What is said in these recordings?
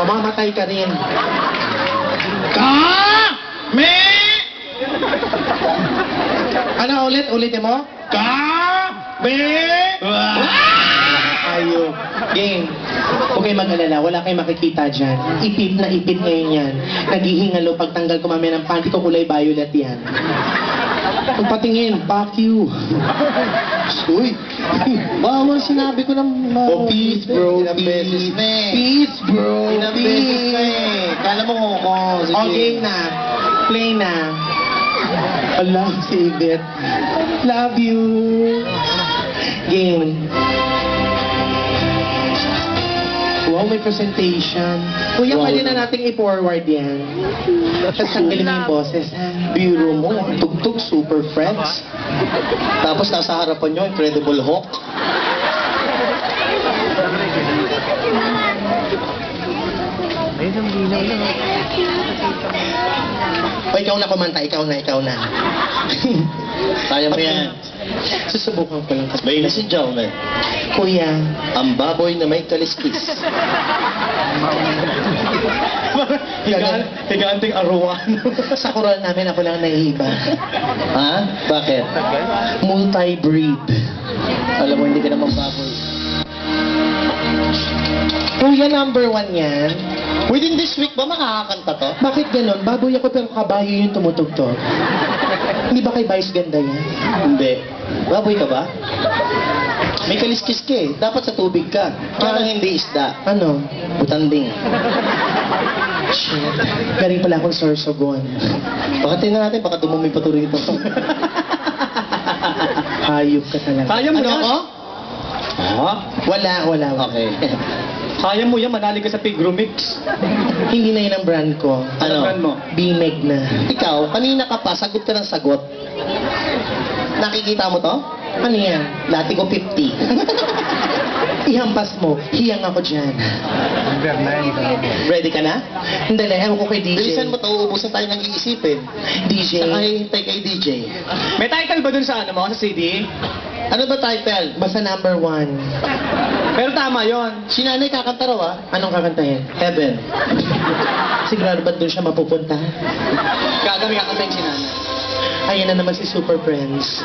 Mamamatay ka rin. Me! Ano ulit? Ulitin mo? Me! Ayun. Game. Huwag kayo mag-alala. Wala kayong makikita dyan. Ipit na ipit ngayon yan. Naghihingalo pagtanggal ko mamaya ng panty ko, kulay violet yan. Pagpatingin, fuck you. Uy. Bawal sinabi ko ng... Oh, peace, bro. Ilang beses Peace. na eh. Peace, bro. Ilang beses na eh. Kala mo ko. Okay na. Play na. Allah, save it. Love you. Game. Wow, may presentation. Kuya, Wow. pwede na nating i-forward yan. Tapos tanggalin mo yung boses, ha? Biro mo, tugtog, super friends. Tapos nasa harapan nyo, Incredible Hulk. O, ikaw na kumanta, ikaw na. Kaya mo yan. Susubukan ko lang. Ladies and gentlemen, Kuya, ang baboy na may kaliskis. higanting aruan. Sa koral namin, ako lang naiiba. Ha? Bakit? Multi-breed. Alam mo, hindi ka naman baboy. Kuya, number 1 yan. Within this week ba makakakanta to? Bakit ganon? Baboy ako pero kabayo yung tumutugtog. Hindi ba kay Vice ganda yan? Hindi. Baboy ka ba? May kaliskis ka eh. Dapat sa tubig ka. Kaya lang hindi isda. Ano? Butanding. Shit. Galing pala akong sorsogon. Baka tingnan natin, baka dumumi pa to rito. Hayop ka talaga. Kaya mo Ano yan? ako? Wala. Okay. Kaya mo yan, manali ka sa Pigromix. Hindi na yun ang brand ko. Ano? brand mo? B-Meg na. Ikaw, kanina ka pa, sagot ka ng sagot. Nakikita mo to? Ano yan? Dati ko 50. Ihampas mo. Hiyang ako dyan. Ready ka na? Hindi, ewan ko kay DJ. Bilisan mo to, uubusan tayo ng iisipin. DJ. Saka hintay kay DJ. May title ba dun sa ano mo, sa CD? Ano ba title? Basta number 1. Pero tama yon. Si nanay kakanta raw ah. Anong kakantahin? Heaven. Sigurado ba doon siya mapupunta? Gagawin kakanta yung sinanay. Ayan na naman si Super Friends.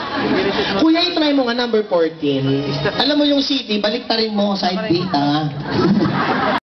Kuya, itry mo nga number 14. Alam mo yung CD, balik ta rin mo, side B, tanga.